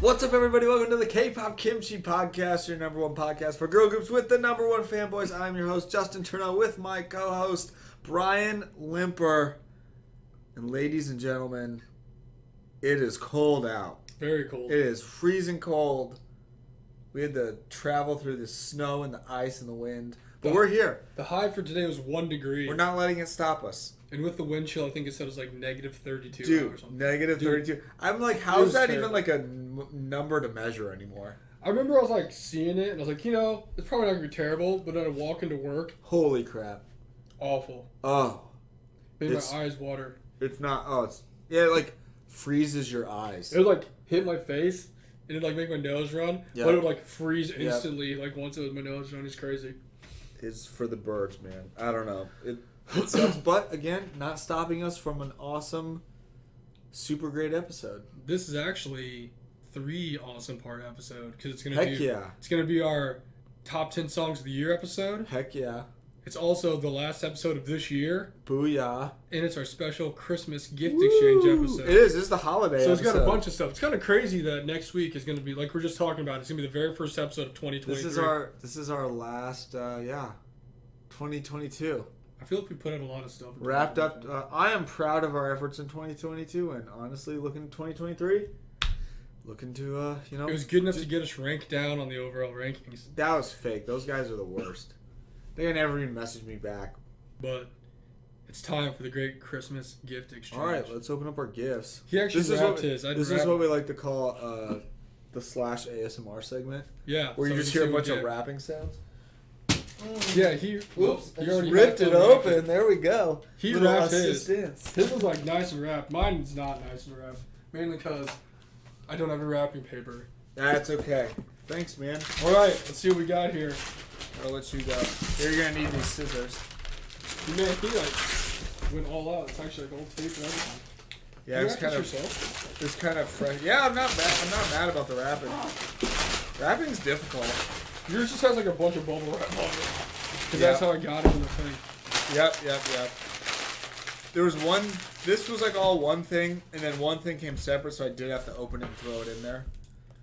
What's up, everybody? Welcome to the KPK Podcast, your number one podcast for girl groups with the number one fanboys. I'm your host, Justin Turneau, with my co-host, Brian Limper. And ladies and gentlemen, it is cold out. Very cold. It is freezing cold. We had to travel through the snow and the ice and the wind. But we're here. The high for today was 1 degree. We're not letting it stop us. And with the wind chill, I think it said it was like negative 32 Dude, or something. negative 32. I'm like, how is that even like a number to measure anymore? I remember I was like seeing it, and I was like, it's probably not going to be terrible, but then I walk into work. Holy crap. Awful. Oh. Made my eyes water. It's not, it like freezes your eyes. It would like hit my face, and it'd like make my nose run, Yep. but it would like freeze instantly, like once it was my nose run. It's crazy. It's for the birds, man. I don't know. It sucks, but again, not stopping us from an awesome, super great episode. This is actually 3 awesome part episode because it's gonna It's gonna be our top 10 songs of the year episode. Heck yeah. It's also the last episode of this year. Booyah. And it's our special Christmas gift exchange episode. It is. It's the holiday So episode. It's got a bunch of stuff. It's kind of crazy that next week is going to be, like we're just talking about, it's going to be the very first episode of 2023. This is our last, 2022. I feel like we put out a lot of stuff. Wrapped up. I am proud of our efforts in 2022, and honestly, looking at 2023, looking to, It was good enough to get us ranked down on the overall rankings. That was fake. Those guys are the worst. They never even messaged me back. But it's time for the great Christmas gift exchange. All right, let's open up our gifts. He actually wrapped his. This is what we like to call the slash ASMR segment. Yeah. Where you just hear a bunch of rapping sounds. Yeah, he already ripped it open. There we go. He wrapped his. His was like nice and wrapped. Mine's not nice and wrapped. Mainly because I don't have a wrapping paper. That's okay. Thanks, man. All right, let's see what we got here. I'll let you go. You're going to need these scissors. Man, he like went all out. It's actually like old tape and everything. Yeah, it's kind of fresh. Yeah, I'm not mad about the wrapping. Wrapping's difficult. Yours just has like a bunch of bubble wrap on it. Because that's how I got it in the thing. Yep. There was one. This was like all one thing, and then one thing came separate, so I did have to open it and throw it in there.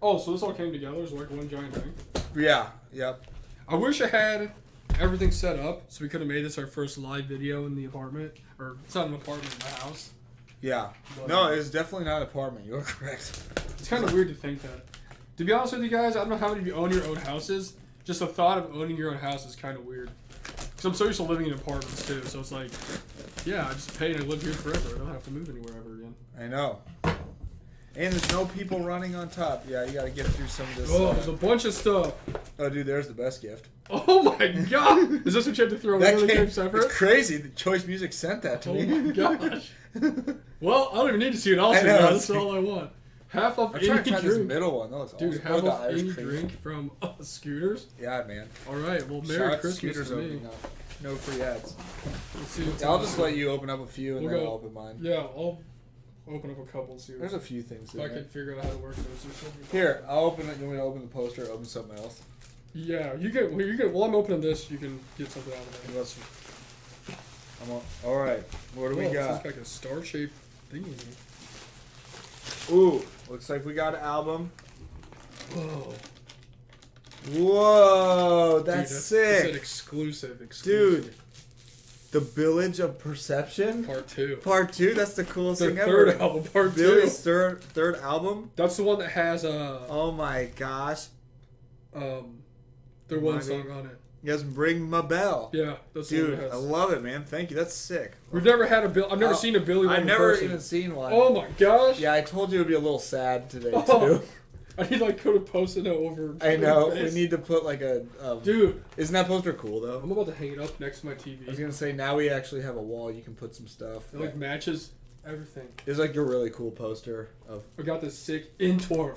Oh, so this all came together? It was like one giant thing? Yeah. Yep. I wish I had everything set up so we could have made this our first live video in the apartment. Or it's not an apartment, in my house. Yeah. But, no, it's definitely not an apartment. You're correct. It's kind of weird to think that. To be honest with you guys, I don't know how many of you own your own houses. Just the thought of owning your own house is kind of weird. Because I'm so used to living in apartments too. So it's like, yeah, I just pay and I live here forever. I don't have to move anywhere ever again. I know. And there's no people running on top. Yeah, you got to get through some of this. Oh, there's a bunch of stuff. Oh, dude, there's the best gift. Oh my god! Is this what you have to throw away? That came separate? It's crazy. The Choice Music sent that to me. Oh my gosh. Well, I don't even need to see it all. That's all I want. Half off any drink. Try this middle one. That looks awesome. Dude, half off any drink from Scooters. Yeah, man. All right. Well, Merry Christmas to me. No free ads. Let's see what's I'll just let you open up a few and then I'll open mine. Yeah, I'll open up a couple and see. There's a few things. If I can figure out how to work those or something. Here, I'll open it. You want me to open the poster or open something else? Yeah, you get. While I'm opening this, you can get something out of it. All right. What do we got? It's like a star-shaped thingy. Ooh, looks like we got an album. Whoa, that's sick. That's an exclusive. Dude, The Village of Perception? Part 2. Part 2? That's the coolest thing ever. The third album, Part 2. Billy's third album? That's the one that has oh my gosh. Their one song on it. Yes, Ring My Bell. Yeah, that's dude. The one it has. I love it, man. Thank you. That's sick. We've never had I've never seen a Billy one. I've never even seen one. Oh my gosh. Yeah, I told you it would be a little sad today too. I need could have posted it over. I know. We need to put like a. Dude, isn't that poster cool though? I'm about to hang it up next to my TV. I was gonna say now we actually have a wall. You can put some stuff. It matches everything. It's like a really cool poster of. I got this sick Intorf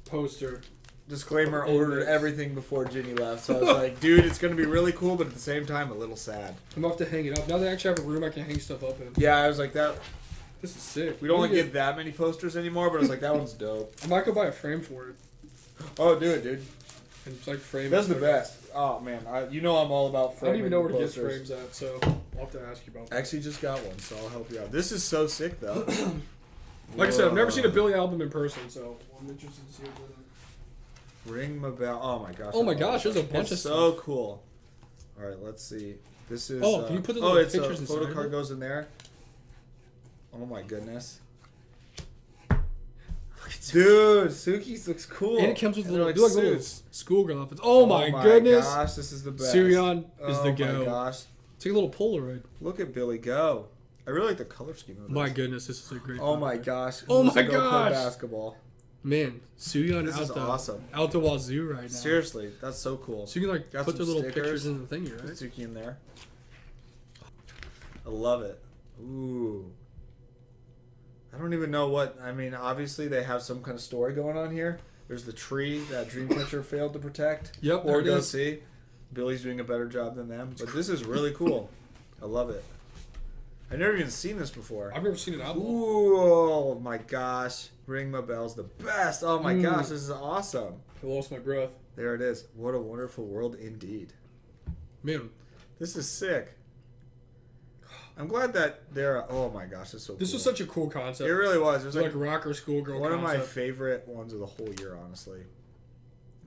poster. Disclaimer, ordered everything before Ginny left, so I was like, dude, it's going to be really cool, but at the same time, a little sad. I'm going to have to hang it up. Now that I actually have a room, I can hang stuff up in. Yeah, I was like, that. This is sick. We don't get that many posters anymore, but I was like, that one's dope. I might go buy a frame for it. Oh, do it, dude. And it's like frame. That's the best. Oh, man. I'm all about framing. I don't even know where to posters. get frames at, so I'll have to ask you about that. I actually just got one, so I'll help you out. This is so sick, though. Like I said, I've never seen a Billy album in person, so I'm interested to see it. Ring my bell. Oh my gosh. Oh my gosh, there's a bunch of so stuff. cool. All right, let's see. This is. Oh, can you put the little it's pictures a inside photo of card it? goes in there. Oh my goodness. Dude, Suki's looks cool. And it comes with And little, they're like little suits. schoolgirl outfits. Oh my goodness. Gosh, this is the best. Suryan is the go. Oh my gosh. It's like a little Polaroid. Look at Billy go. I really like the color scheme of this. My goodness, this is a great. Oh my Polaroid. gosh. Oh Who's my gonna go play gosh. basketball. Man, Suryan This is out the awesome. out the wazoo right now. Seriously, that's so cool. So you can like Got put the some little stickers. pictures in the thingy, Put right? Suki in there. I love it. Ooh. I don't even know what. I mean, obviously they have some kind of story going on here. There's the tree that Dreamcatcher failed to protect. Yep, Or there it go is. see. Billy's doing a better job than them. But this is really cool. I love it. I've never even seen this before. I've never seen an album. Ooh, oh my gosh. Ring My Bell's the best. Oh my gosh, this is awesome. I lost my breath. There it is. What a wonderful world indeed. Man, This is sick. I'm glad that they're. Oh my gosh, this is so cool. this was such a cool concept. It really was. It was It's like rocker schoolgirl one concept. of my favorite ones of the whole year, honestly.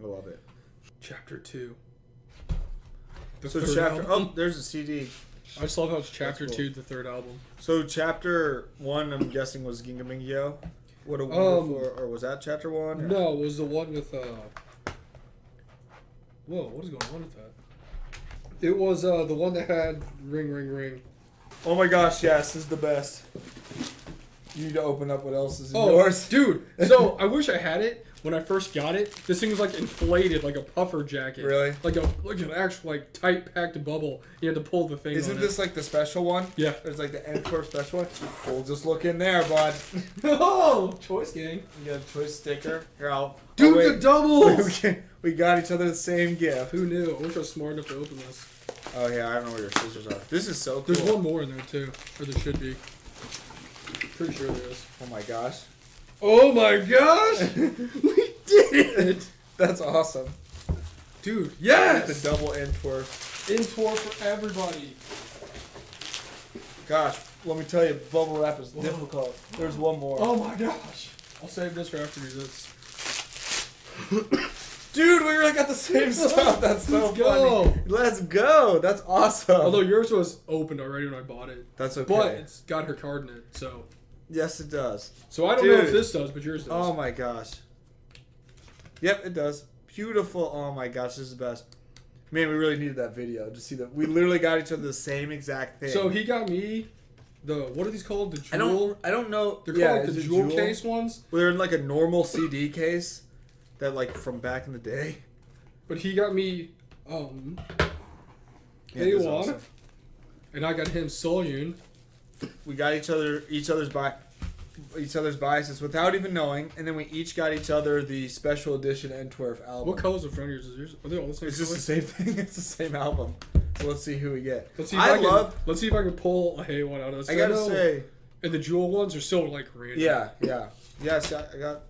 I love it. Chapter 2. The So third chapter. album. Oh, there's a CD. I just love how it's chapter That's cool. 2, the third album. So chapter 1, I'm guessing, was Ginga Mingyo. What a wonderful. Or was that chapter 1? Or? No, it was the one with Whoa, what is going on with that? It was the one that had ring, ring, ring. Oh my gosh, yes, this is the best. You need to open up what else is in yours. Dude. So I wish I had it when I first got it. This thing was like inflated, like a puffer jacket. Really? Like an actual like tight packed bubble. You had to pull the thing. Isn't on this like the special one? Yeah. There's like the Encore special one. We'll just look in there, bud. Oh, choice gang. You got a choice sticker. Here, I'll. Dude, oh, wait. the doubles. We got each other the same gift. Who knew? I wish I was smart enough to open this. Oh yeah, I don't know where your scissors are. This is so cool. There's one more in there too, or there should be. Pretty sure there is. Oh my gosh. Oh my gosh! We did it! That's awesome. Dude, yes! The double Antwerp. In tour for everybody. Gosh, let me tell you, bubble wrap is Whoa. difficult. There's one more. Oh my gosh. I'll save this for after we do this. Dude, we really got the same stuff. That's so Let's go. funny. Let's go. That's awesome. Although yours was opened already when I bought it. That's okay. But it's got her card in it, so. Yes, it does. So I don't know if Dude. this does, but yours does. Oh my gosh. Yep, it does. Beautiful. Oh my gosh, this is the best. Man, we really needed that video to see that. We literally got each other the same exact thing. So he got me what are these called? The jewel? I don't know. They're called like is the it jewel case ones. Well, they're in like a normal CD case that like from back in the day. But he got me Yeah, Hey this is Juan, awesome. and I got him Solyun. We got each other's biases without even knowing, and then we each got each other the special edition Antwerp album. What colors are front of yours? Is yours? Are they all the same? It's just the color? same thing. It's the same album. So let's see who we get. Let's see if let's see if I can pull a Hey one out of this. I gotta say, and the jewel ones are still like random. yes, I got.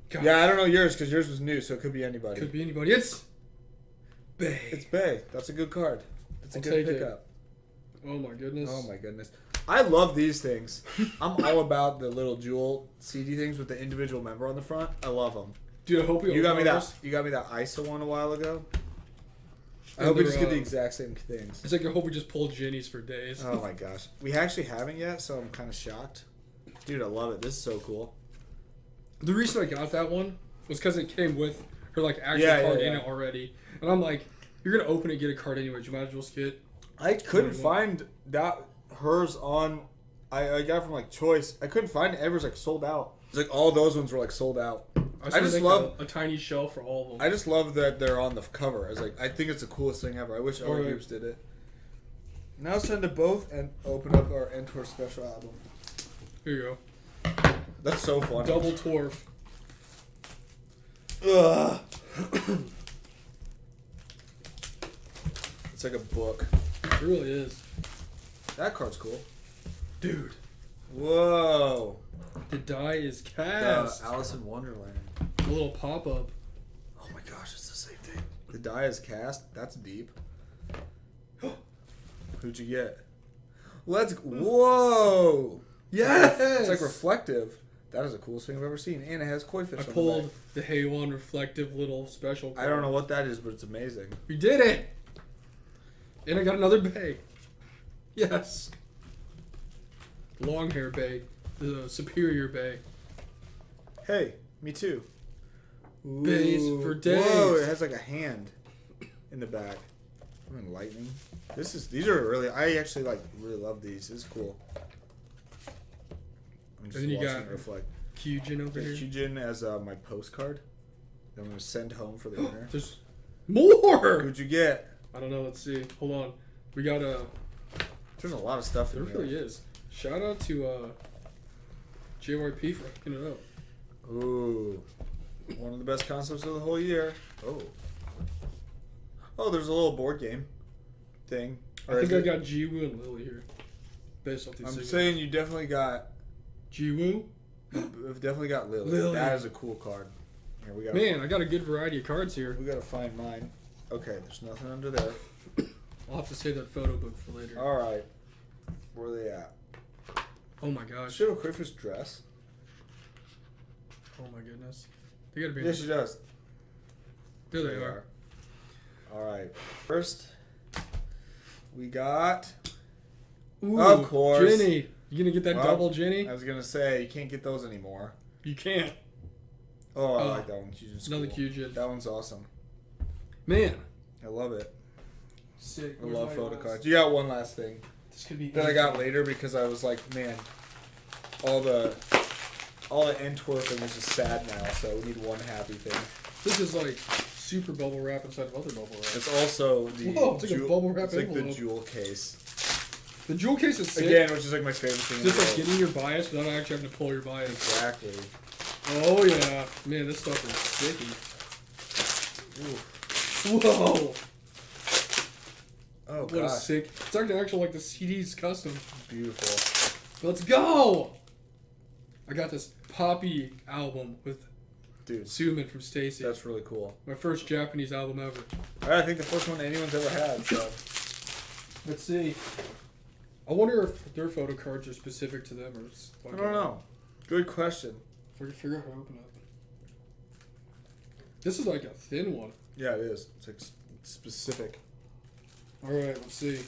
God. Yeah, I don't know yours because yours was new, so it could be anybody. Could be anybody. It's Bay. It's Bay. That's a good card. That's a I'll good take it. pickup. Oh my goodness. Oh my goodness. I love these things. I'm all about the little jewel CD things with the individual member on the front. I love them. Dude, I hope You got me that. ours. You got me that ISO one a while ago. I And hope we they're, just get the exact same things. It's like I hope we just pull Jenny's for days. Oh my gosh, we actually haven't yet, so I'm kind of shocked. Dude, I love it. This is so cool. The reason I got that one was because it came with her like actual Yeah, card yeah, in yeah. it already, and I'm like, you're gonna open it, get a card anyway. You might as well just get. I couldn't find that hers on. I got it from like Choice. I couldn't find it. Everyone's like sold out. It's like all those ones were like sold out. I just make love- a tiny shelf for all of them. I just love that they're on the cover. I think it's the coolest thing ever. I wish other Alright. groups did it. Now it's time to both and open up our Antwerp special album. Here you That's so go. fun. Double Torf. Ugh. It's like a book. It really is, That card's cool. dude. Whoa. The die is cast. Alice in Wonderland. A little pop up. Oh my gosh, it's the same thing. The die is cast. That's deep. Who'd you get? Whoa. Yes! It's like reflective. That is the coolest thing I've ever seen. And it has koi fish I on the pulled back. the Hay1 reflective little special card. I don't know what that is, but it's amazing. We did it! And I got another bay. Yes. Long hair bay. The superior bay. Hey, me too. Bays for days. Whoa, it has like a hand in the back. I mean, lightning. These are really. I actually really love these. This is cool. I'm just And then you watching got it reflect. Kyujin over here. Kyujin as my postcard. That I'm gonna send home for the winner. There's more. Who'd you get? I don't know. Let's see. Hold on. We got a. There's a lot of stuff There in really here. is. Shout out to JYP for hooking it up. Ooh, one of the best concepts of the whole year. Oh, there's a little board game thing. I think I got Jiwoo and Lily here. Based off these I'm signals. saying you definitely got. Jiwoo? We've definitely got Lily. Lily. That is a cool card. Here we go. Man, I got a good variety of cards here. We gotta find mine. Okay, there's nothing under there. I'll have to save that photo book for later. All right, where are they at? Oh my gosh. She have a crayfish dress. Oh my goodness. They gotta be. Yeah, she does. There they are. All right, first we got. Ooh, Of course. Jenny. You gonna get that Well, double Jenny? I was gonna say you can't get those anymore. You can't. Oh, I like that one. Kyujin's Another cool. Kyujin. That one's awesome. Man. I love it. Sick. I love photo cards. You got one last thing This could be. that I got later because I was like, man, all the Antwerpen is just sad now, so we need one happy thing. This is like super bubble wrap inside of other bubble wrap. It's also the Whoa, it's like a bubble wrap It's like the envelope. jewel case. The jewel case is sick. Again, which is like my favorite thing. in Just the like world. getting your bias without actually having to pull your bias. Exactly. Oh yeah, man, this stuff is sticky. Ooh. Whoa! Oh What a god. sick! It's actually like the CD's custom. Beautiful. Let's go! I got this Poppy album with Dude, Suman from Stacy. that's really cool. My first Japanese album ever. I think the first one anyone's ever had, so. Let's see. I wonder if their photo cards are specific to them or it's I don't know. Good question. If I can figure out how to open it. This is like a thin one. Yeah, it is. It's like specific. Alright, let's see.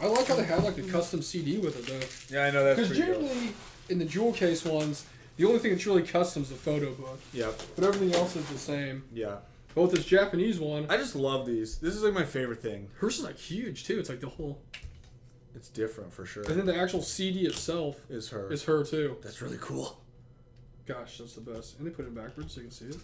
I like how they have like a custom CD with it though. Yeah, I know that's Because pretty generally, cool. in the jewel case ones, the only thing that's really custom is the photo book. Yep. But everything else is the same. Yeah. But with this Japanese one, I just love these. This is like my favorite thing. hers is like huge too. It's like the whole. It's different for sure. And then the actual CD itself Is her. is her too. That's really cool. Gosh, that's the best. And they put it backwards so you can see it.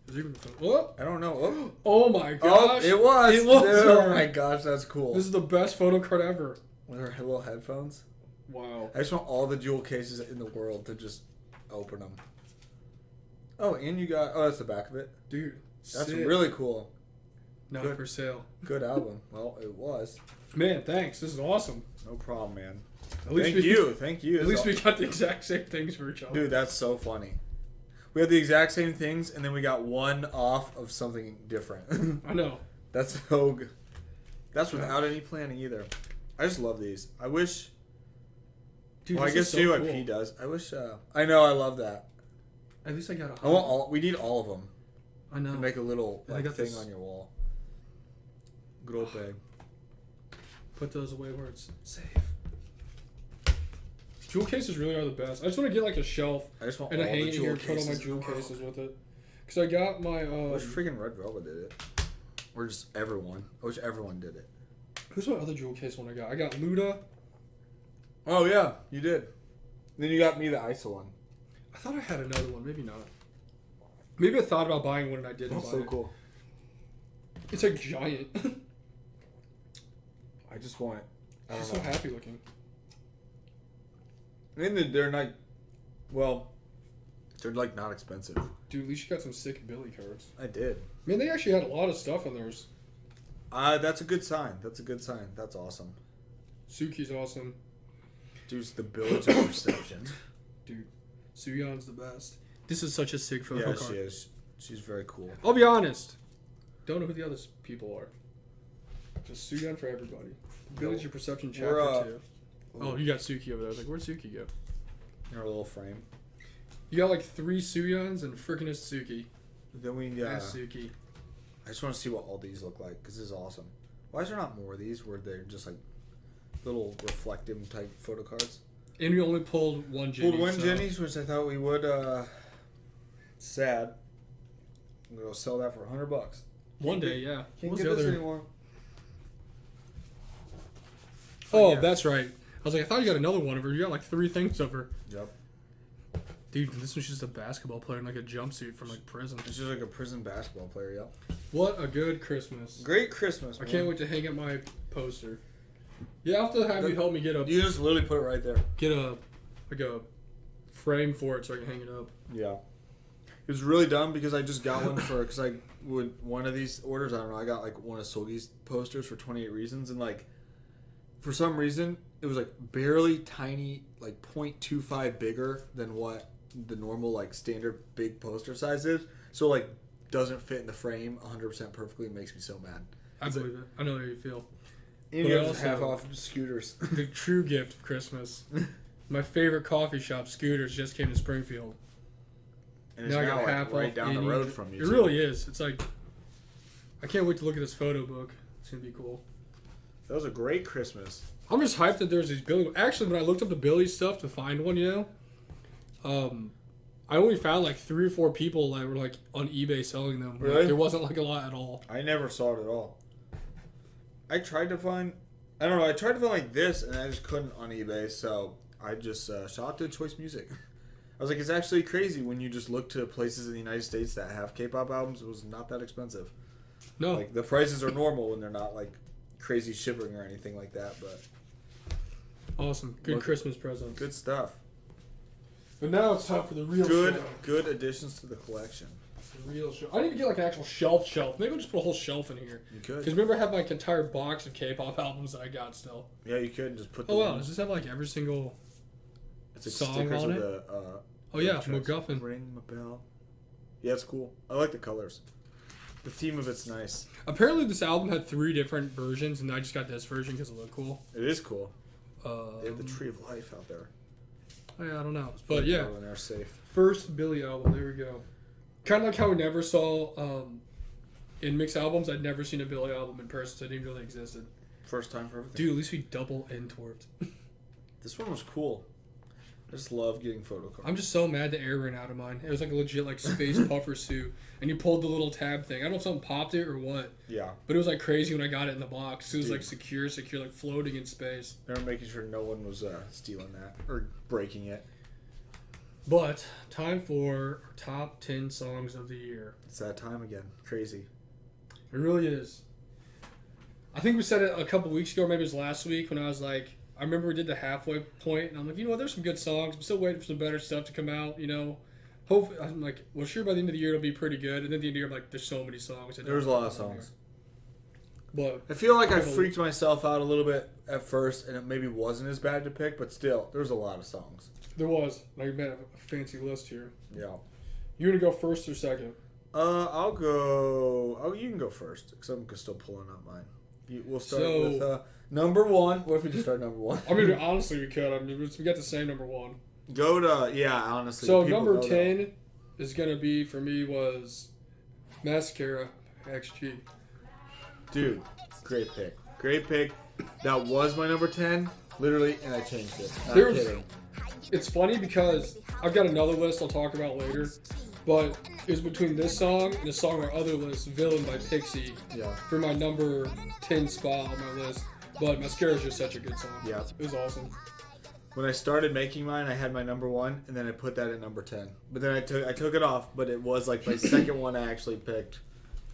Is it even oh! I don't know. Oh my Oh, gosh! it was. It was Dude, her. oh my gosh, that's cool. This is the best photo card ever. With her little headphones. Wow. I just want all the jewel cases in the world to just open them. Oh, and you got. Oh, that's the back of it. Dude, That's sick. really cool. Not good. for sale. Good album. Well, it was. Man, thanks. This is awesome. No problem, man. At least Thank we, you. Thank you. At least we got the exact same things for each other. Dude, that's so funny. We had the exact same things, and then we got one off of something different. I know. That's so good. That's without any planning either. I just love these. I wish. Dude, Well, I this guess is so JYP cool. does. I wish. I know. I love that. At least I got a. I want all. We need all of them I know. to make a little And I like, got thing this- on your wall. Grope. Put those away where it's safe. Jewel cases really are the best. I just want to get like a shelf I just want and a all hang the it jewel here, put all my cases. jewel cases with it. Because I got my. I wish freaking Red Velvet did it. Or just everyone. I wish everyone did it. Who's my other jewel case one I got? I got Luda. Oh yeah, you did. Then you got me the ISO one. I thought I had another one. Maybe not. Maybe I thought about buying one and I didn't That's buy so it. cool. It's like giant. I just want. I She's don't so know. happy looking. And they're not. Well, they're like not expensive. Dude, at least you got some sick Billy cards. I did. Man, they actually had a lot of stuff on theirs. That's a good sign. That's a good sign. That's awesome. Suki's awesome. Dude, it's the Village of Perception. Dude, Suyon's the best. This is such a sick photo Yeah, card. she is. She's very cool. I'll be honest. Don't know who the other people are. Just Suyon for everybody. Village of Perception We're, Chapter 2. Oh, you got Suki over there. I was like, where'd Suki go? in our little frame. You got like 3 Suyans and freaking a Suki. Then we Suki. I just want to see what all these look like because this is awesome. Why is there not more of these where they're just like little reflective type photo cards? And we only pulled one Jenny. Pulled one Jenny's, which I thought we would. Sad. I'm gonna go sell that for $100. One day, yeah. Can't get this anymore. Oh, yeah. That's right. I was like, I thought you got another one of her. You got like 3 things of her. Yep. Dude, this one's just a basketball player in like a jumpsuit from like prison. It's just like a prison basketball player, yep. What a good Christmas. Great Christmas, man. I can't wait to hang up my poster. Yeah, I'll have to have you help me get You just literally put it right there. Get a frame for it so I can hang it up. Yeah. It was really dumb because I just got one because I would, one of these orders, I don't know, I got like one of Solgi's posters for 28 Reasons, and like, for some reason, it was like barely tiny, like 0.25 bigger than what the normal like standard big poster size is. So like, doesn't fit in the frame 100% perfectly. It makes me so mad. I believe it. I know how you feel. And you have half off scooters. The true gift of Christmas. My favorite coffee shop, Scooters, just came to Springfield. And it's now like half right off down the road from you. It really is. It's like, I can't wait to look at this photo book. It's going to be cool. That was a great Christmas. I'm just hyped that there's these Billy. Actually, when I looked up the Billy stuff to find one, I only found like 3 or 4 people that were like on eBay selling them. Really? Like, there wasn't like a lot at all. I never saw it at all. I tried to find like this, and I just couldn't on eBay, so I just shot out to Choice Music. I was like, it's actually crazy when you just look to places in the United States that have K-pop albums. It was not that expensive. No. Like, the prices are normal when they're not like crazy shipping or anything like that, but... Awesome. Good Christmas presents. Good stuff. But now it's time for the real show. Good additions to the collection. The real show. I need to get like an actual shelf. Maybe I'll just put a whole shelf in here. You could. Because remember I have like an entire box of K-pop albums that I got still. Yeah, you could just put. Oh wow, does this have like every single song on it? Oh yeah, MacGuffin. Ring my bell. Yeah, it's cool. I like the colors. The theme of it's nice. Apparently this album had 3 different versions, and I just got this version because it looked cool. It is cool. They have the Tree of Life out there. Oh, yeah, I don't know. But yeah, they're safe. First Billy album, there we go. Kind of like how we never saw, in mixed albums, I'd never seen a Billy album in person, so it didn't really existed. First time for everything. Dude, at least we double entworked. This one was cool. I just love getting photo cards. I'm just so mad the air ran out of mine. It was like a legit like space puffer suit, and you pulled the little tab thing. I don't know if something popped it or what. Yeah. But it was like crazy when I got it in the box. It was like secure, like floating in space. They were making sure no one was stealing that or breaking it. But time for our top 10 songs of the year. It's that time again. Crazy. It really is. I think we said it a couple weeks ago, or maybe it was last week, when I was like, I remember we did the halfway point, and I'm like, you know what, there's some good songs. I'm still waiting for some better stuff to come out, you know. Hopefully, I'm like, well, sure, by the end of the year it'll be pretty good. And then at the end of the year, I'm like, there's so many songs. There's a lot of songs. But I feel like I freaked myself out a little bit at first, and it maybe wasn't as bad to pick, but still, there's a lot of songs. There was. I made a fancy list here. Yeah. You want to go first or second? I'll go. Oh, you can go first, because I'm still pulling up mine. We'll start with number 1. What if we just start number 1? I mean, honestly, we could. I mean, we got the same number 1. Go to, yeah, honestly. So number 10 is going to be, for me, was Mascara XG. Dude, great pick. Great pick. That was my number 10, literally, and I changed it. Not kidding. It's funny because I've got another list I'll talk about later, but it was between this song and the song on our other list, Villain by Pixie, for my number 10 spot on my list. But Mascara is just such a good song. Yeah. It was awesome. When I started making mine, I had my number 1, and then I put that at number 10. But then I took it off, but it was like my second one I actually picked.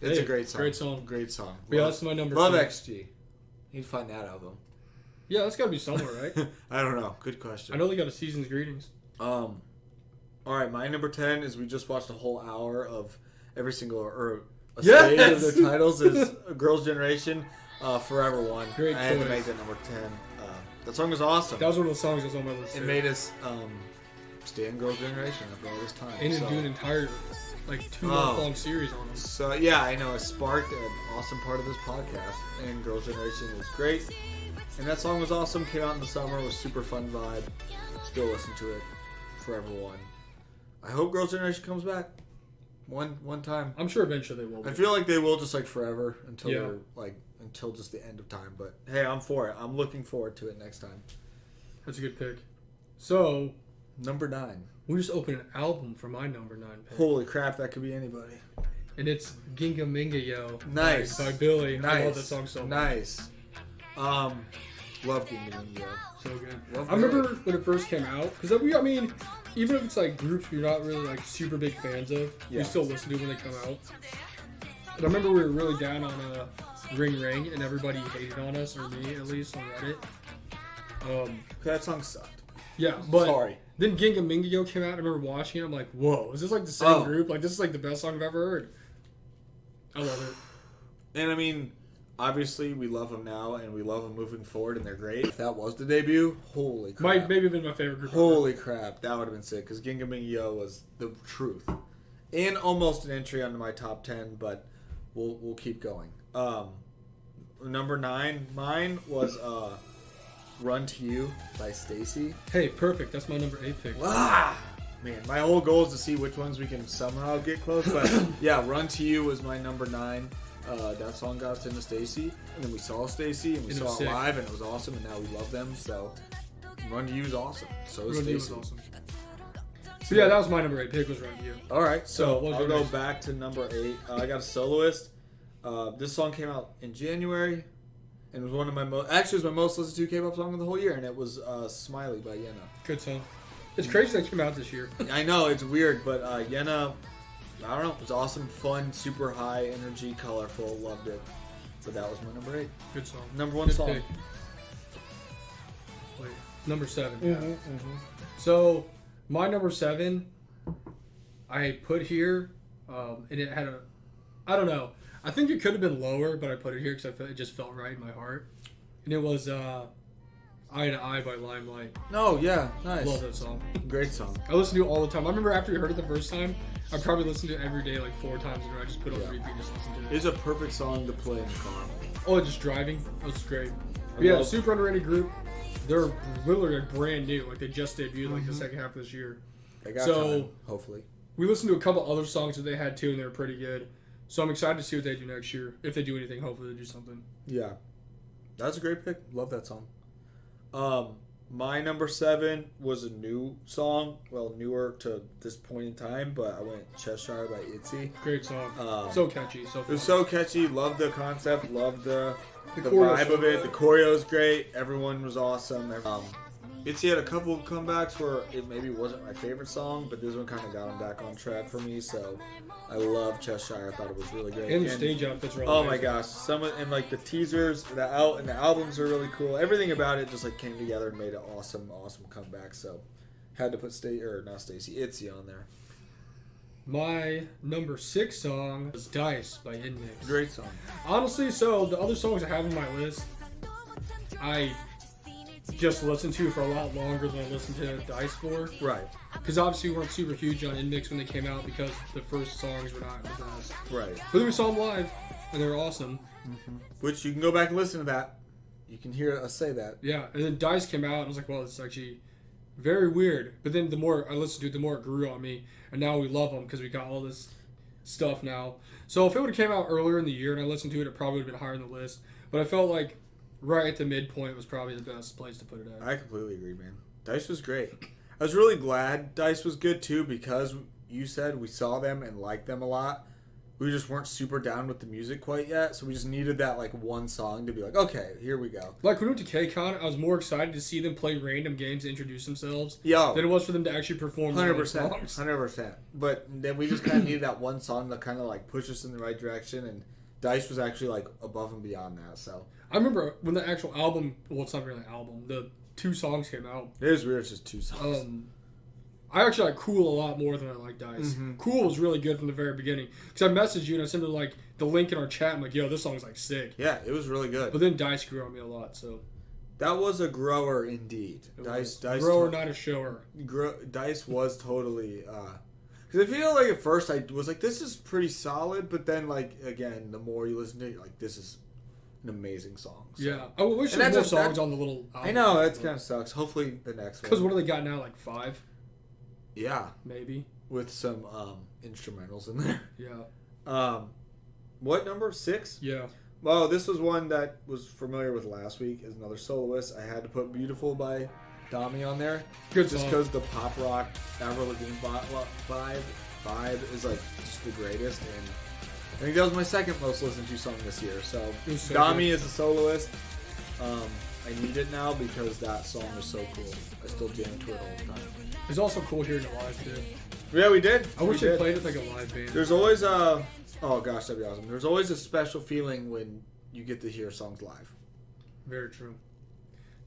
It's a great song. Great song. Great song. Yeah, that's my number 10. Love 10. XG. You need to find that album. Yeah, that's got to be somewhere, right? I don't know. Good question. I know they got a Season's Greetings. All right, my number 10 is we just watched a whole hour of every single, or a stage of their titles is Girls' Generation, Forever One. Great I had to make that number 10. That song was awesome. That was one of the songs that was on my list. It made us stay in Girls' Generation after all this time. And do an entire, like, 2-month-long series on them. So, yeah, I know. It sparked an awesome part of this podcast. And Girls' Generation was great. And that song was awesome. Came out in the summer. It was super fun vibe. Still listen to it. Forever One. I hope Girls' Generation comes back. One time. I'm sure eventually they will. I feel like they will just like forever until Yeah. they're like until just the end of time. But hey, I'm for it. I'm looking forward to it next time. That's a good pick. So, Number 9. we just opened an album for my number 9 pick. Holy crap, that could be anybody. And it's Ginga Minga Yo. Nice. By Billy. Nice. I love that song so much. Nice. Love Ginga Minga Yo. So good. Love I remember Billy. when it first came out, because I mean, even if it's like groups you're not really like super big fans of, Yeah. you still listen to when they come out. And I remember we were really down on Ring Ring, and everybody hated on us, or me at least, on Reddit. That song sucked. Yeah, but Sorry. then Ginga Minga Yo came out, and I remember watching it, I'm like, whoa, is this like the same Oh. group? Like, this is like the best song I've ever heard. I love it. And I mean, obviously we love them now and we love them moving forward and they're great. If that was the debut, holy crap. Might maybe been my favorite group. Holy crap, that would have been sick because Ginga Minga Yo was the truth. And almost an entry onto my top 10, but we'll keep going. Number 9, mine was Run to You by Stacy. Hey, perfect. That's my number 8 pick. Ah! Man, my whole goal is to see which ones we can somehow get close. But yeah, Run to You was my number 9. That song got us into Stacy, and then we saw Stacy, and we And it was saw it sick. live, and it was awesome, and now we love them. So Run to You is awesome. So is Run to You was Stacy. awesome. So yeah, that was my number 8 pick, was Run to You. All right, so what's I'll your go next? back to number 8. I got a soloist. This song came out in January, and it was one of my actually it was my most listened to K-pop song of the whole year, and it was "Smiley" by Yena. Good song. It's crazy that came out this year. I know it's weird, but Yena, I don't know, it's awesome, fun, super high energy, colorful, loved it. So that was my number 8. Good song. Number 1 Good song. pick. Wait, number 7. Mm-hmm. So my number 7, I put here, and it had a, I don't know. I think it could have been lower, but I put it here because it just felt right in my heart. And it was Eye to Eye by Limelight. Oh yeah, nice. Love that song. Great song. I listen to it all the time. I remember after you heard it the first time, I probably listened to it every day like 4 times in a row. I just put it on repeat and just listen to it. It's a perfect song to play in the car. Oh, just driving. That was great. But yeah, love- super underrated group. They're literally brand new. Like they just debuted like the second half of this year. They got So- time, hopefully. We listened to a couple other songs that they had too, and they were pretty good. So I'm excited to see what they do next year. If they do anything, hopefully they do something. Yeah, that's a great pick. Love that song. My number 7 was a new song. Well, newer to this point in time, but I went Cheshire by ITZY. Great song. Um, So catchy. So It was fun. so catchy. Loved the concept. Loved the choreo's vibe so of it. good. The choreo's great. Everyone was awesome. ITZY had a couple of comebacks where it maybe wasn't my favorite song, but this one kind of got him back on track for me. So I love Cheshire. I thought it was really great. And the stage outfits were all Oh my amazing. gosh! And like the teasers, the albums are really cool. Everything about it just like came together and made an awesome comeback. So had to put ITZY on there. My number 6 song was Dice by Inmix. Great song. Honestly, so the other songs I have on my list, I just listened to for a lot longer than I listened to Dice for. Right. Because obviously we weren't super huge on Inmix when they came out because the first songs were not the best. Right. But then we saw them live, and they were awesome. Which you can go back and listen to that. You can hear us say that. Yeah, and then Dice came out, and I was like, well, this is actually very weird. But then the more I listened to it, the more it grew on me. And now we love them because we got all this stuff now. So if it would have came out earlier in the year and I listened to it, it probably would have been higher on the list. But I felt like right at the midpoint was probably the best place to put it at. I completely agree, man. Dice was great. I was really glad Dice was good too because you said we saw them and liked them a lot. We just weren't super down with the music quite yet, so we just needed that like one song to be like, okay, here we go. Like when we went to KCON, I was more excited to see them play random games to introduce themselves Yo, than it was for them to actually perform their own 100%, songs. 100%. But then we just kind of needed that one song to kind of like push us in the right direction, and Dice was actually like above and beyond that. So I remember when the actual album, well, it's not really an album, the 2 songs came out. it is weird. It's just 2 songs. I actually like Cool a lot more than I like Dice. Mm-hmm. Cool was really good from the very beginning. Because I messaged you and I sent them like the link in our chat. I'm like, yo, this song's like sick. Yeah, it was really good. But then Dice grew on me a lot. So That was a grower indeed. Dice grower, not a shower. Dice was totally because I feel like at first I was like, this is pretty solid, but then like again, the more you listen to it, you're like, this is an amazing song. So. Yeah, I wish And there was more that's songs that- on the little album. I know that kind of sucks. Hopefully the next one. Because what do they got now? Like 5? Yeah. Maybe. With some instrumentals in there. Yeah. What number? 6? Yeah. Well, this was one that was familiar with last week as another soloist. I had to put Beautiful by Dami on there. Good Just song. because the pop rock Avril Lavigne vibe is like just the greatest. And I think that was my second most listened to song this year. So, So Dami good. is a soloist. I need it now because that song was so cool. I still jam to it all the time. It's also cool hearing it live too. Yeah, we did. I wish We they did. played with like a live band. There's always a... Oh gosh, that'd be awesome. There's always a special feeling when you get to hear songs live. Very true.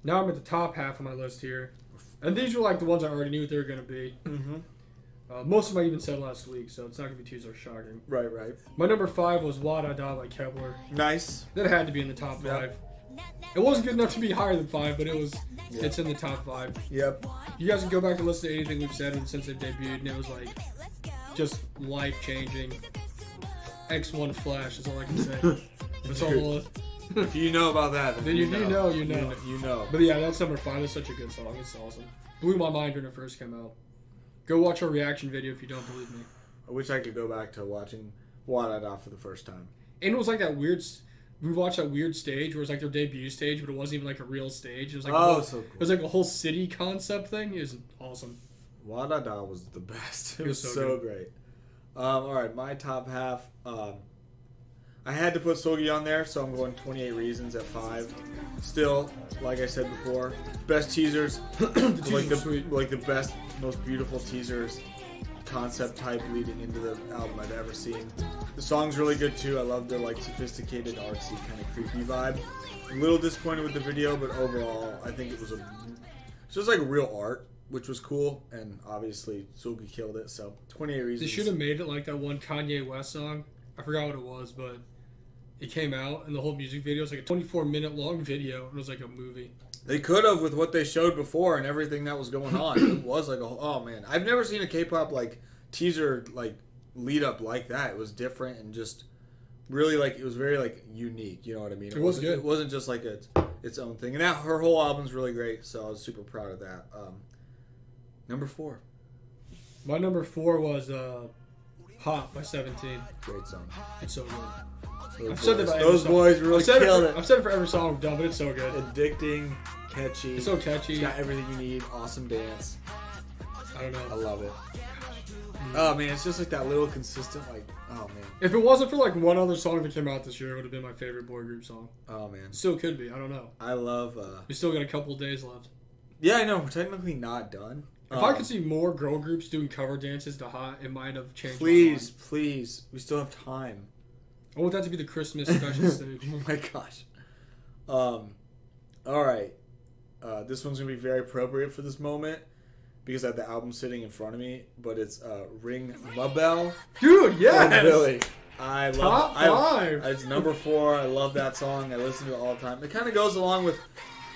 Now I'm at the top half of my list here. And these were like the ones I already knew what they were going to be. Mm-hmm. Most of them I even said last week, so it's not going to be too so shocking. Right, right. My number 5 was Wada Da by Kepler. Nice. That had to be in the top 5. Yep. It wasn't good enough to be higher than 5, but it was. Yep. It's in the top 5. Yep. You guys can go back and listen to anything we've said since they've debuted, and it was like just life changing. X1 Flash is all I can say. That's all. If you know about that, Then you know. You know. But yeah, that's number 5. It's such a good song. It's awesome. Blew my mind when it first came out. Go watch our reaction video if you don't believe me. I wish I could go back to watching Wada Da for the first time. And it was like that weird. We watched that weird stage where it was like their debut stage, but it wasn't even like a real stage. It was like So cool. It was like a whole city concept thing. It was awesome. Wada Da was the best. It It was was so so great. All right, my top half. I had to put Sogi on there, so I'm going 28 Reasons at 5. Still, like I said before, best teasers. like the best, most beautiful teasers, concept type leading into the album I've ever seen. The song's really good too. I love the like sophisticated, artsy, kind of creepy vibe. A little disappointed with the video, but overall, I think it was just like real art, which was cool, and obviously Sogi killed it. So 28 Reasons. They should have made it like that one Kanye West song. I forgot what it was, but it came out, and the whole music video was like a 24-minute long video, and it was like a movie. They could have with what they showed before and everything that was going on. It was like oh man, I've never seen a K-pop like teaser like lead up like that. It was different and just really like it was very like unique. You know what I mean? It was good. It wasn't just like its own thing. And that her whole album's really great. So I was super proud of that. Number 4, My number 4 was Hot by 17. great song. It's so good. Those I've said that boys, about every those song. boys really killed it. I've said it for every song we've done, but it's so good. Addicting, catchy. It's so catchy. It's got everything you need. Awesome dance. I don't I know. love it. Oh man, it's just like that little consistent like. Oh man. If it wasn't for like one other song that came out this year, it would have been my favorite boy group song. Oh man. Still could be. I don't know. I love. We still got a couple of days left. Yeah, I know. We're technically not done. If I could see more girl groups doing cover dances to Hot, it might have changed. Please, please, we still have time. I want that to be the Christmas special stage. Oh my gosh. All right. This one's gonna be very appropriate for this moment because I have the album sitting in front of me. But it's "Ring My Bell" Dude, from yes! Billy. I love. Top 5. It's number 4. I love that song. I listen to it all the time. It kind of goes along with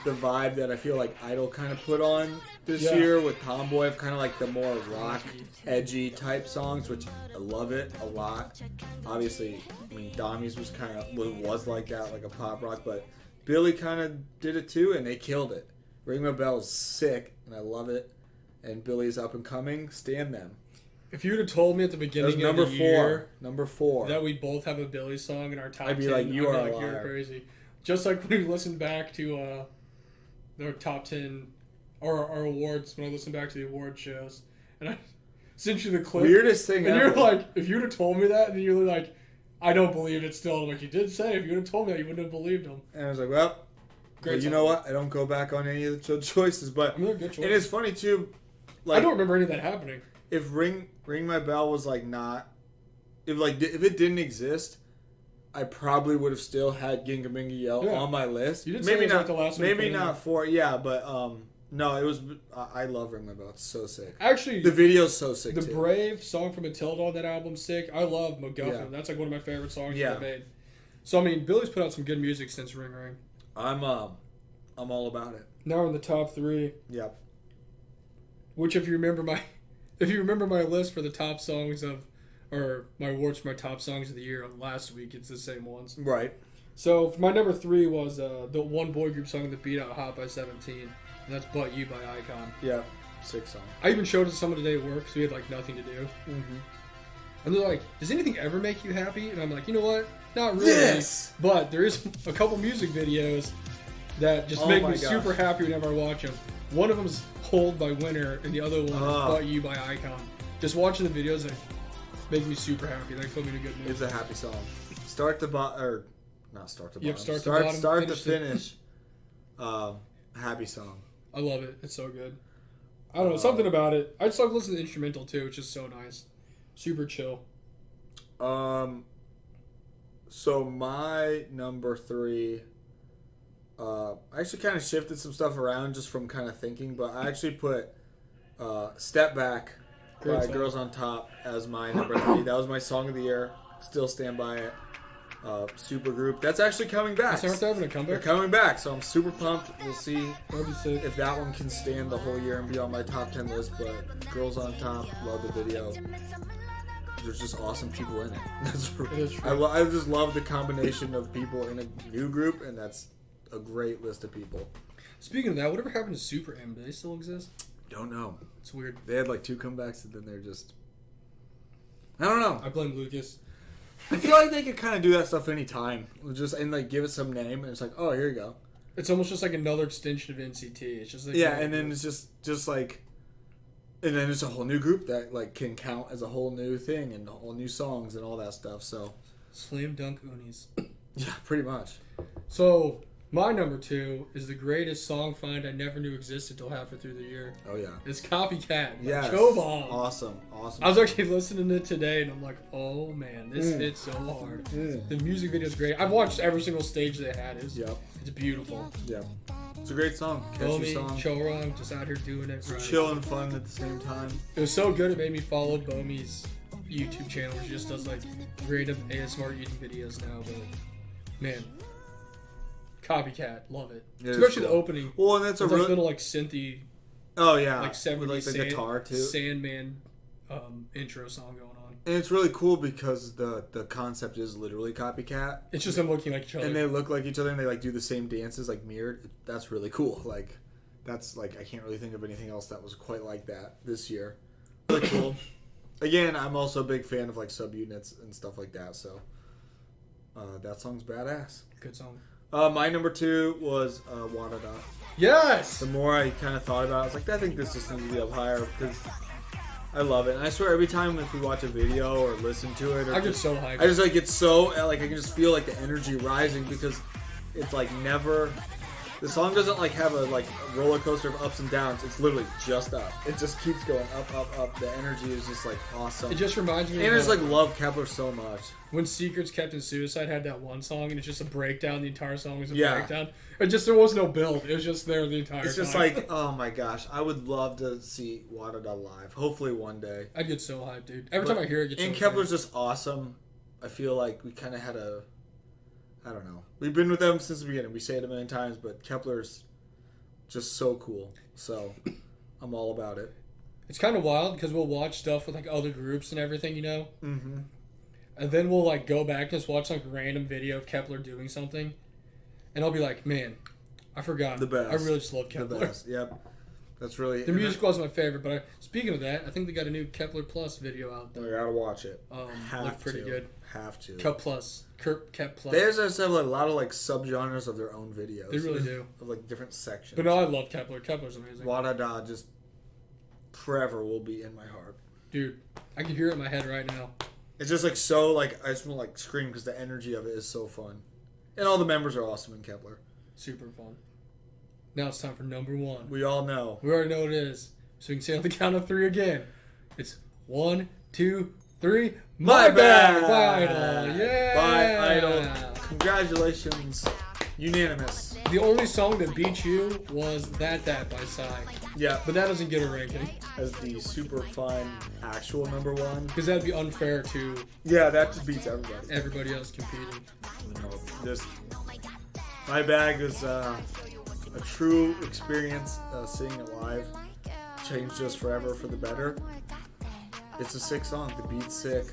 the vibe that I feel like Idol kind of put on this Yeah. year with Tomboy, of kind of like the more rock, edgy type songs, which I love it a lot. Obviously, I mean, Dami's was like that, like a pop rock, but Billy kind of did it too, and they killed it. Ring My Bell is sick, and I love it. And Billy's up and coming. Stand them. If you would have told me at the That was beginning number of the 4. year Number 4. that we both have a Billy song in our top I'd be 10, like, you I'd are be a like, you're liar. crazy. Just like when we listened back to their top 10 or our awards, when I listened back to the award shows, and I sent you the clip. Weirdest thing and ever. you're like, if you would have told me that, and you're like, I don't believe it still. I'm like, you did say if you would have told me that, you wouldn't have believed him. And I was like, well, Great you song. know what? I don't go back on any of the choices, but I mean, they're good choices. and it's funny too. I don't remember any of that happening. If Ring My Bell was like not, if it didn't exist, I probably would have still had Ginga Minga Yell Yeah. on my list. You did say maybe it was not like the last one you maybe put in not 4. Yeah, but no, it was. I love Ring My Bell. It's so sick. Actually, The video's so sick the too. Brave song from Matilda on that album's sick. I love MacGuffin. Yeah. That's like one of my favorite songs Yeah. they've made. So I mean, Billy's put out some good music since Ring Ring. I'm all about it. Now we're in the top 3, Yep. which if you remember my list for the top songs of, or my awards for my top songs of the year last week, it's the same ones. Right. So my number 3 was the one boy group song that beat out Hot by 17, and that's "But You" by Icon. Yeah. Sick song. I even showed it to someone today at work because we had like nothing to do. Mm-hmm. And they're like, does anything ever make you happy? And I'm like, you know what? Not really. Yes! But there is a couple music videos that just make me my gosh. super happy whenever I watch them. One of them is Hold by Winner, and the other one is But You by Icon. Just watching the videos that make me super happy. They put me in a good mood. It's a happy song. Start to bottom, or not start to bottom. Yep, start to bottom, Start to finish finish. Happy song. I love it. It's so good. I don't know, something about it. I just love listening to the instrumental too, which is so nice. Super chill. So my number 3, I actually kind of shifted some stuff around just from kind of thinking, but I actually put Step Back Great by song. Girls on Top as my number 3. That was my song of the year. Still stand by it. Super group. That's actually coming back. Is there having a They're comeback? coming back, so I'm super pumped. We'll see That'd be sick. if that one can stand the whole year and be on my top 10 list, but Girls on Top, love the video. There's just awesome people in it. That's It is true. I just love the combination of people in a new group, and that's a great list of people. Speaking of that, whatever happened to Super M? Do they still exist? Don't know. It's weird. They had like 2 comebacks, and then they're just... I don't know. I blame Lucas. I feel like they could kind of do that stuff anytime. And like give it some name, and it's like, oh, here you go. It's almost just like another extension of NCT. It's just like Yeah, and then it's just like... And then it's a whole new group that like can count as a whole new thing and all new songs and all that stuff. So Slam Dunk Unis. yeah, pretty much. So my number 2 is the greatest song find I never knew existed till halfway through the year. Oh yeah. It's Copycat by Yes. Chobam. Awesome. I was actually listening to it today, and I'm like, oh man, this hits so hard. Mm. The music video is great. I've watched every single stage they had. It's beautiful. Yep. It's a great song. Catchy Bomi, song. Chorong, just out here doing it. Right. Chill and fun at the same time. It was so good it made me follow Bomi's YouTube channel, which just does like random ASMR eating videos now. But man, Copycat, love it. It is Especially cool. the opening. Well, and that's a It's like real... little like synthy, Oh yeah. like 70s with like the guitar too. Sandman intro song going on. And it's really cool because the concept is literally copycat. It's just them looking like each other. And they look like each other and they like do the same dances like mirrored. That's really cool. Like that's like I can't really think of anything else that was quite like that this year. Really cool. Again, I'm also a big fan of like subunits and stuff like that, so that song's badass. Good song. My number 2 was Wanada. Yes! The more I kind of thought about it, I was like, I think this just needs to be up higher because I love it. And I swear every time if we watch a video or listen to it, or I get so hyped. I just like get so like I can just feel like the energy rising because it's like never. The song doesn't like have a like a roller coaster of ups and downs. It's literally just up. It just keeps going up, up, up. The energy is just like awesome. It just reminds me And I of just like love Kepler so much. when Secrets Kept in Suicide had that one song and it's just a breakdown. The entire song was a Yeah. breakdown. It just there was no build. It was just there the entire It's just time. like, oh my gosh, I would love to see Wanada live. Hopefully one day. I'd get so hyped, dude. Every But- time I hear it, I get so And hyped. Kepler's just awesome. I feel like we kind of had a, I don't know. We've been with them since the beginning. We say it a million times, but Kepler's just so cool. So I'm all about it. It's kind of wild because we'll watch stuff with like other groups and everything, you know? Mm-hmm. And then we'll like go back and just watch like a random video of Kepler doing something. And I'll be like, man, I forgot. The best. I really just love The Kepler. best. Yep. That's really... The music wasn't my favorite, but speaking of that, I think they got a new Kepler Plus video out I there. gotta watch it. Looked pretty good. Have to. Kep Plus. Kep Plus. They just have like, a lot of like subgenres of their own videos. They really do. Of like different sections. But no, I love Kepler. Kepler's amazing. Wanada just forever will be in my heart. Dude, I can hear it in my head right now. It's just like so like I just want to like scream because the energy of it is so fun, and all the members are awesome in Kepler. Super fun. Now it's time for number 1. We all know. We already know what it is. So we can say on the count of 3 again. It's 1, 2, 3. My bad. By Idol. Yeah. By Idol. Congratulations. Unanimous. The only song that beat you was That by Psy. Yeah, But that doesn't get a ranking. as the super fun actual number 1. Because that'd be unfair to Yeah, that just beats everybody. everybody else competing. Just My Bag is a true experience. Seeing it live changed us forever for the better. It's a sick song. The beat's sick.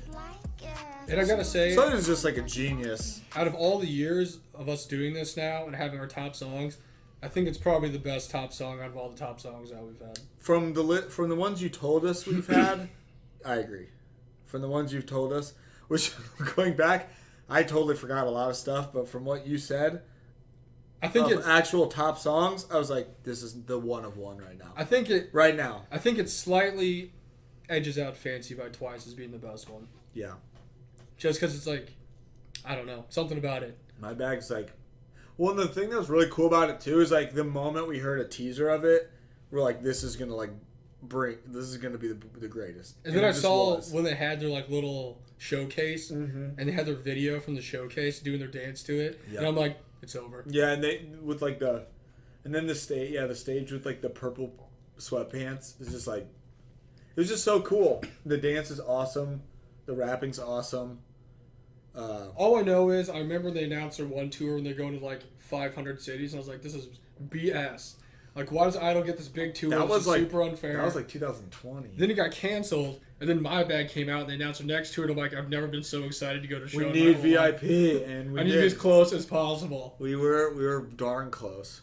And I gotta say, Song is just like a genius. out of all the years of us doing this now and having our top songs, I think it's probably the best top song out of all the top songs that we've had. From the ones you told us we've had, I agree. From the ones you've told us, which going back, I totally forgot a lot of stuff, but from what you said, I think it's actual top songs, I was like, this is the one of one right now. I think it right now. I think it slightly edges out Fancy by Twice as being the best one. Yeah. Just because it's like, I don't know, something about it. My bag's like, well, and the thing that was really cool about it too is like the moment we heard a teaser of it, we're like, this is gonna this is gonna be the greatest. And then I saw when they had their like little showcase, mm-hmm. and they had their video from the showcase doing their dance to it, and I'm like, it's over. Yeah, and they with like the stage with like the purple sweatpants is just like, it was just so cool. The dance is awesome, the rapping's awesome. All I know is I remember they announced their one tour and they're going to like 500 cities, and I was like, this is BS. Like, why does Idol get this big tour? That was like super unfair. That was like 2020. Then it got canceled, and then My Bag came out and they announced their next tour, and I'm like, I've never been so excited to go to a show. We need VIP, and we need as close as possible. We were darn close.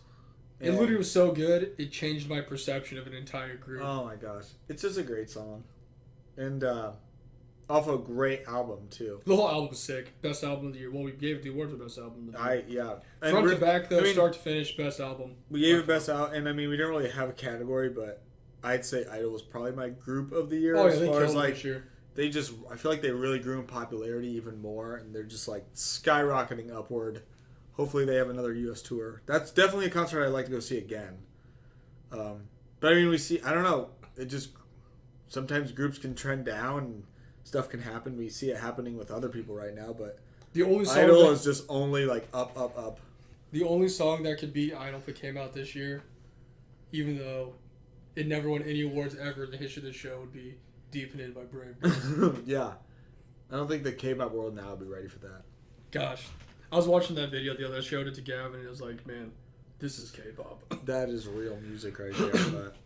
It literally was so good, it changed my perception of an entire group. Oh my gosh. It's just a great song. And also a great album too. The whole album was sick. Best album of the year. Well, we gave it the award for best album of the year. Yeah. Front to back though, start to finish, best album. We gave it best album, and I mean we didn't really have a category, but I'd say Idol was probably my group of the year. Oh, as yeah, far as like this year. I feel like they really grew in popularity even more, and they're just like skyrocketing upward. Hopefully they have another U.S. tour. That's definitely a concert I'd like to go see again. But I mean, I don't know. It just sometimes groups can trend down and stuff can happen. We see it happening with other people right now, but the only song Idol is just only like up, up, up. The only song that could beat Idol if it came out this year, even though it never won any awards ever in the history of the show, would be Deep In by Brave Bird. Yeah. I don't think the K-pop world now would be ready for that. Gosh. I was watching that video the other day. I showed it to Gavin, and it was like, man, this is K-pop. That is real music right there. But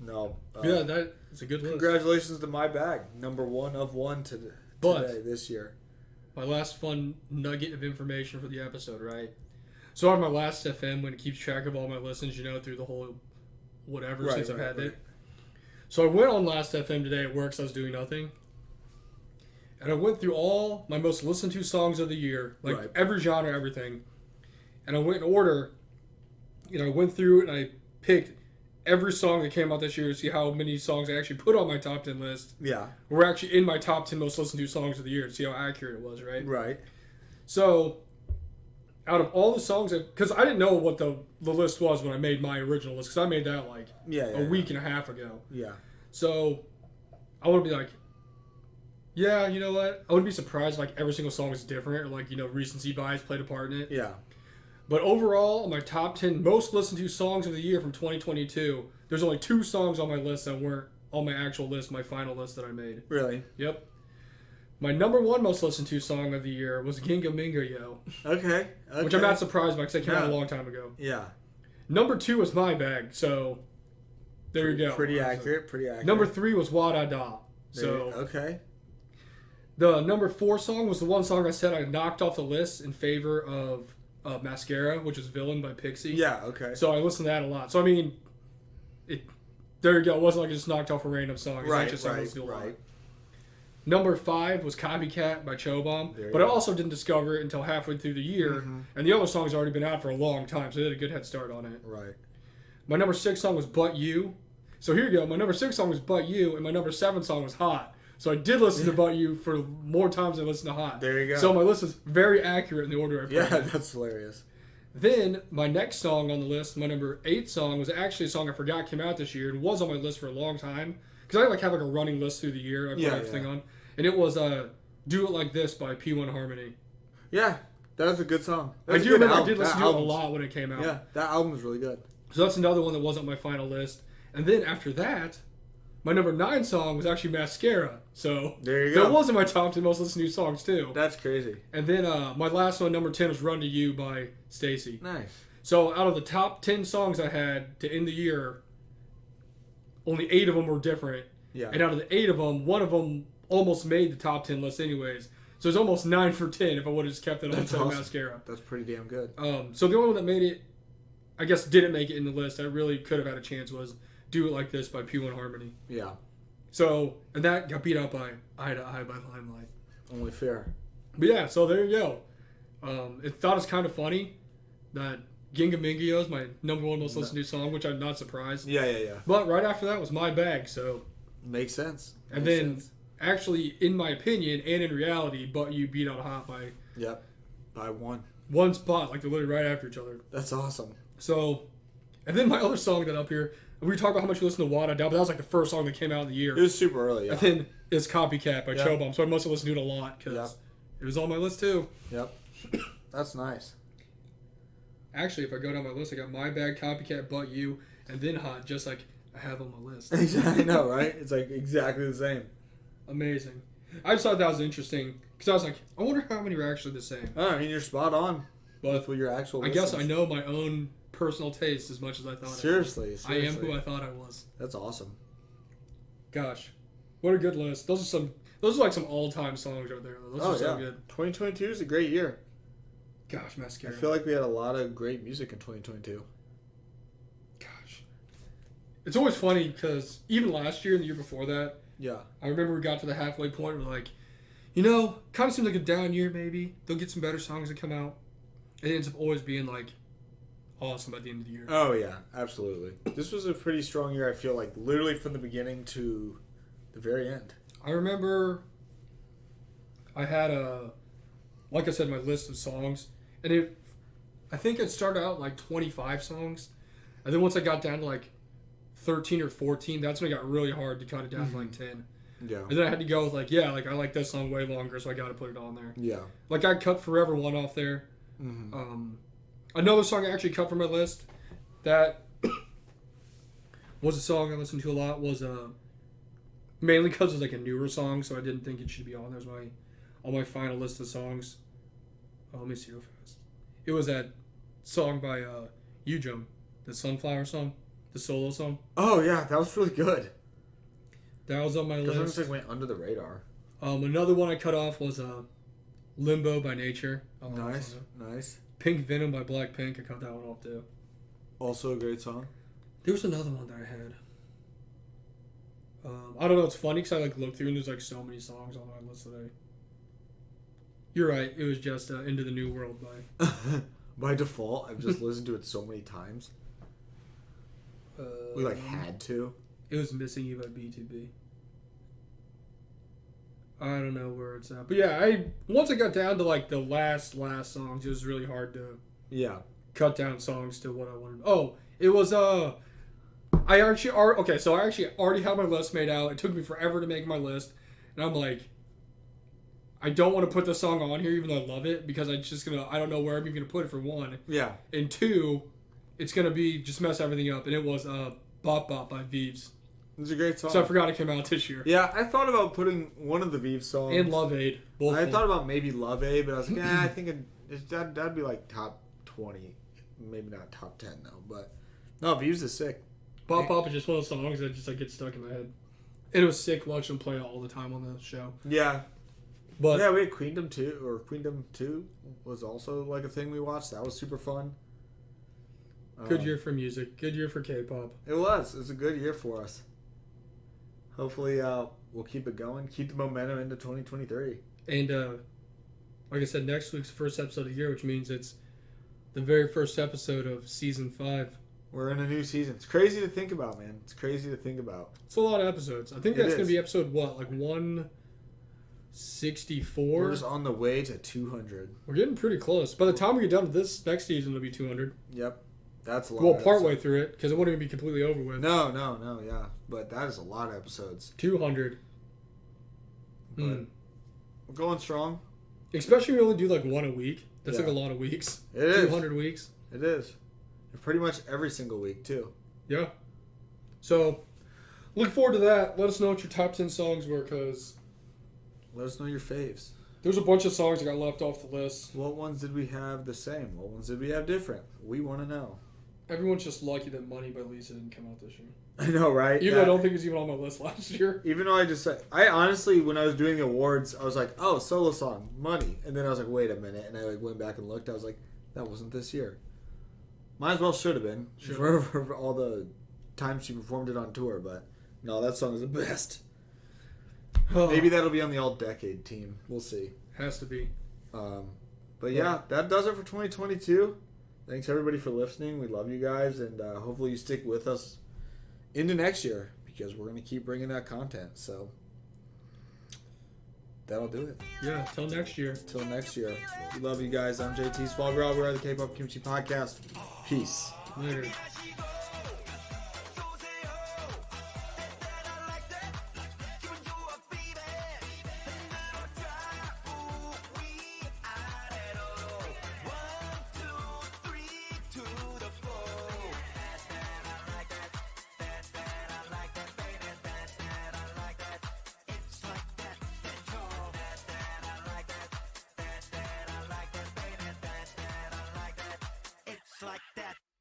no. Yeah, that's a good list. Congratulations to My Bag. Number 1 of 1 today, this year. My last fun nugget of information for the episode, right? So on my last FM, when it keeps track of all my listens, through the whole whatever since I've had it. So I went on Last FM today at work, so I was doing nothing. And I went through all my most listened to songs of the year, every genre, everything. And I went in order, I went through and I picked every song that came out this year to see how many songs I actually put on my top 10 list. Yeah. Were actually in my top 10 most listened to songs of the year to see how accurate it was, right? Right. So, out of all the songs, because I didn't know what the list was when I made my original list, because I made that a week and a half ago. Yeah. So, I would be like, yeah, you know what? I wouldn't be surprised if every single song is different, or recency bias played a part in it. Yeah. But overall, my top 10 most listened to songs of the year from 2022, there's only 2 songs on my list that weren't on my actual list, my final list that I made. Really? Yep. My number 1 most listened to song of the year was Ginga Minga Yo. Okay. Which I'm not surprised by because it came out a long time ago. Yeah. Number 2 was My Bag, so there you go. Pretty accurate. Number 3 was Wada Da. So okay. The number 4 song was the one song I said I knocked off the list in favor of Mascara, which is Villain by Pixie. Yeah, okay. So I listened to that a lot. So I mean, there you go. It wasn't like I just knocked off a random song. Right. Number 5 was Copycat by Chobam, but I also didn't discover it until halfway through the year, and the other song's already been out for a long time, so they had a good head start on it. Right. My number 6 song was But You. So here you go. My number 6 song was But You, and my number 7 song was Hot. So I did listen to But You for more times than I listened to Hot. There you go. So my list is very accurate in the order I put it. That's hilarious. Then my next song on the list, my number 8 song, was actually a song I forgot came out this year. It was on my list for a long time because I have a running list through the year. I put everything on, and it was "Do It Like This" by P1 Harmony. Yeah, that was a good song. I do remember I did listen to it a lot when it came out. Yeah, that album was really good. So that's another one that wasn't on my final list. And then after that, my number 9 song was actually Mascara. So there you go. That was in my top 10 most listened to songs too. That's crazy. And then my last one, number 10, was Run to You by Stacey. Nice. So out of the top 10 songs I had to end the year, only 8 of them were different. Yeah. And out of the 8 of them, one of them almost made the top 10 list anyways. So it's almost 9 for 10 if I would have just kept it on Mascara. That's pretty damn good. So the only one that made it I guess didn't make it in the list that really could have had a chance was Do It Like This by P1 Harmony. Yeah. So, and that got beat out by Eye to Eye by Limelight. Only fair. But yeah, so there you go. It thought it's kind of funny that Ginga Mingio is my number one most listened to song, which I'm not surprised. Yeah. But right after that was My Bag, so. Makes sense. And then, actually, in my opinion, and in reality, But You beat out Hot by. Yep. By one spot, like they're literally right after each other. That's awesome. So, and then my other song that up here, we talked about how much we listen to Wada Down, but that was like the first song that came out in the year. It was super early, yeah. And then it's Copycat by Chobom, so I must have listened to it a lot because it was on my list too. Yep. That's nice. Actually, if I go down my list, I got My Bag, Copycat, But You, and then Hot, just like I have on my list. I know, right? It's like exactly the same. Amazing. I just thought that was interesting because I was like, I wonder how many are actually the same. Oh, I mean, you're spot on. But with your actual I guess I know my own personal taste as much as I thought. Seriously. I am who I thought I was. That's awesome. Gosh, what a good list. Those are like some all-time songs right there. Those are so good. 2022 is a great year. Gosh, mascara. I feel like we had a lot of great music in 2022. Gosh. It's always funny because even last year and the year before that, I remember we got to the halfway point and we're like, kind of seems like a down year maybe. They'll get some better songs that come out. It ends up always being like awesome at the end of the year. Oh yeah, absolutely. This was a pretty strong year, I feel like, literally from the beginning to the very end. I remember I had like I said, my list of songs, and I think it started out like 25 songs, and then once I got down to like 13 or 14, that's when it got really hard to cut it down to like 10. Yeah. And then I had to go with like I like this song way longer, so I got to put it on there. Yeah. Like I cut Forever One off there. Mm-hmm. Another song I actually cut from my list that was a song I listened to a lot was mainly because it was like a newer song, so I didn't think it should be on there as on my final list of songs. Let me see real fast. It was that song by Yujum, the Sunflower song, the solo song. Oh yeah, that was really good. That was on my list. Because it went under the radar. Another one I cut off was Limbo by Nature. Nice. Pink Venom by Blackpink. I cut that one off too. Also a great song. There was another one that I had. I don't know. It's funny because I looked through and there's like so many songs on my list today. You're right. It was just Into the New World by. By default, I've just listened to it so many times. We had to. It was Missing You by B2B. I don't know where it's at, but yeah, once I got down to like the last songs, it was really hard to cut down songs to what I wanted. Oh, it was I actually already had my list made out. It took me forever to make my list, and I'm like, I don't want to put this song on here even though I love it because I don't know where I'm even gonna put it for one. Yeah. And two, it's gonna be just mess everything up, and it was Bop Bop by Vieves. It's a great song. So I forgot it came out this year. Yeah, I thought about putting one of the Vieves songs. And Love Aid. I thought about maybe Love Aid, but I was like, I think that'd be like top 20. Maybe not top 10, though. But, no, Vieves is sick. Bop Bop is just one of those songs that just gets stuck in my head. And it was sick watching them play it all the time on the show. Yeah. But yeah, we had Queendom 2, or Queendom 2 was also like a thing we watched. That was super fun. Good year for music. Good year for K-pop. It was. It was a good year for us. Hopefully, we'll keep it going. Keep the momentum into 2023. And, like I said, next week's the first episode of the year, which means it's the very first episode of Season 5. We're in a new season. It's crazy to think about, man. It's crazy to think about. It's a lot of episodes. I think that's going to be episode, 164? We're just on the way to 200. We're getting pretty close. By the time we get done with this next season, it'll be 200. Yep. That's a lot. Well, partway through it, because it won't even be completely over with. No, yeah. But that is a lot of episodes. 200. But we're going strong. Especially when we only do like one a week. That's like a lot of weeks. It is. 200 weeks. It is. And pretty much every single week, too. Yeah. So, look forward to that. Let us know what your top 10 songs were, because... Let us know your faves. There's a bunch of songs that got left off the list. What ones did we have the same? What ones did we have different? We want to know. Everyone's just lucky that Money by Lisa didn't come out this year. I know, right? Even though I don't think it was even on my list last year. Even though I honestly, when I was doing the awards, I was like, oh, solo song, Money. And then I was like, wait a minute. And I went back and looked. I was like, that wasn't this year. Might as well should have been Sure. for all the times she performed it on tour, but no, that song is the best. Maybe that'll be on the all-decade team. We'll see. Has to be. But yeah, that does it for 2022. Thanks everybody for listening. We love you guys, and hopefully you stick with us into next year because we're going to keep bringing that content. So that'll do it. Yeah, till next year. Till next year. We love you guys. I'm JT Spalgrove. We're at the K-Pop Kimchi Podcast. Peace. Later.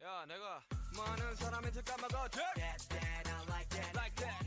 야, 내가 많은 사람이 들 까먹어. That, I like that.